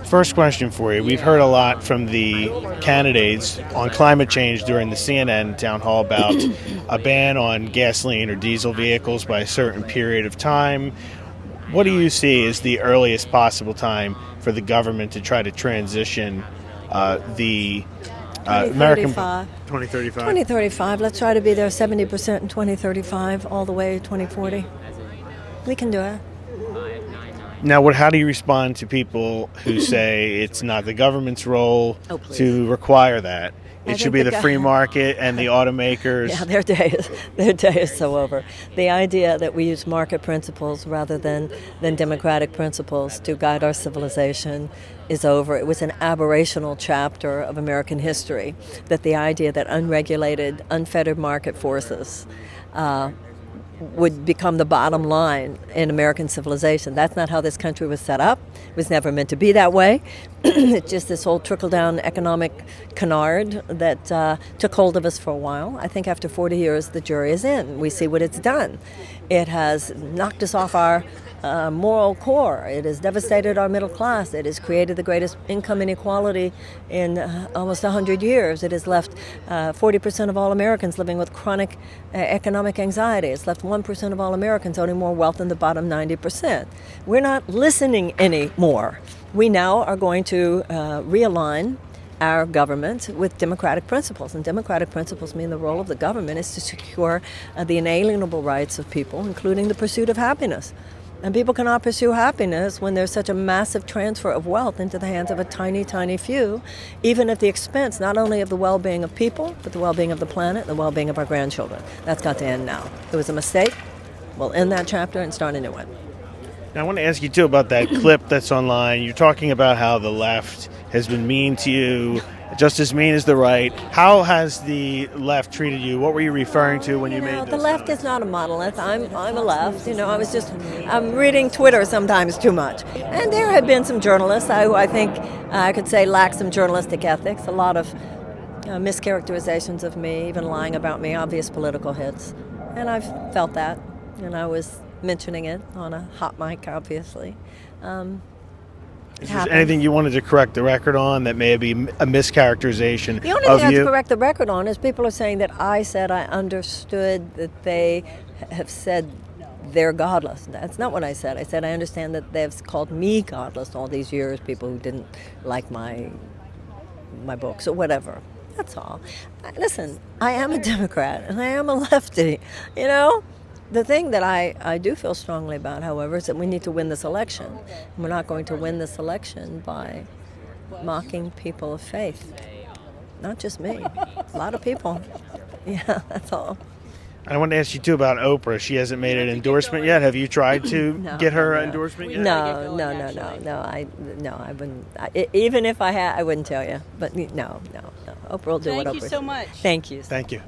First question for you. We've heard a lot from the candidates on climate change during the CNN town hall about a ban on gasoline or diesel vehicles by a certain period of time. What do you see as the earliest possible time for the government to try to transition the American 2035? 2035. Let's try to be there 70% in 2035, all the way to 2040. We can do it. Now, how do you respond to people who say it's not the government's role to require that? It should be the free market and the automakers. Yeah, their day is so over. The idea that we use market principles rather than democratic principles to guide our civilization is over. It was an aberrational chapter of American history, that the idea that unregulated, unfettered market forces would become the bottom line in American civilization. That's not how this country was set up. It was never meant to be that way. It's just this whole trickle-down economic canard that took hold of us for a while. I think after 40 years, the jury is in. We see what it's done. It has knocked us off our moral core. It has devastated our middle class. It has created the greatest income inequality in almost 100 years. It has left 40% of all Americans living with chronic economic anxiety. It's left 1% of all Americans owning more wealth than the bottom 90%. We're not listening anymore. We now are going to realign our government with democratic principles. And democratic principles mean the role of the government is to secure the inalienable rights of people, including the pursuit of happiness. And people cannot pursue happiness when there's such a massive transfer of wealth into the hands of a tiny, tiny few, even at the expense not only of the well-being of people, but the well-being of the planet, the well-being of our grandchildren. That's got to end now. It was a mistake. We'll end that chapter and start a new one. Now, I want to ask you, too, about that clip that's online. You're talking about how the left has been mean to you, just as mean as the right. How has the left treated you? What were you referring to when you made this? The left is not a monolith. I'm a left. I'm reading Twitter sometimes too much. And there have been some journalists who I think I could say lack some journalistic ethics. A lot of mischaracterizations of me, even lying about me, obvious political hits. And I've felt that. And I was mentioning it on a hot mic, obviously. Is there anything you wanted to correct the record on that may be a mischaracterization of you? The only thing I have to correct the record on is people are saying that I said I understood that they have said they're godless. That's not what I said. I said I understand that they've called me godless all these years, people who didn't like my books or whatever. That's all. Listen, I am a Democrat and I am a lefty, The thing that I do feel strongly about, however, is that we need to win this election. And we're not going to win this election by mocking people of faith. Not just me. A lot of people. Yeah, that's all. I want to ask you, too, about Oprah. She hasn't made an endorsement yet. Have you tried to get her endorsement yet? No. I wouldn't. Even if I had, I wouldn't tell you. But no. Oprah will do what Oprah. Thank you so much. Thank you. Thank you.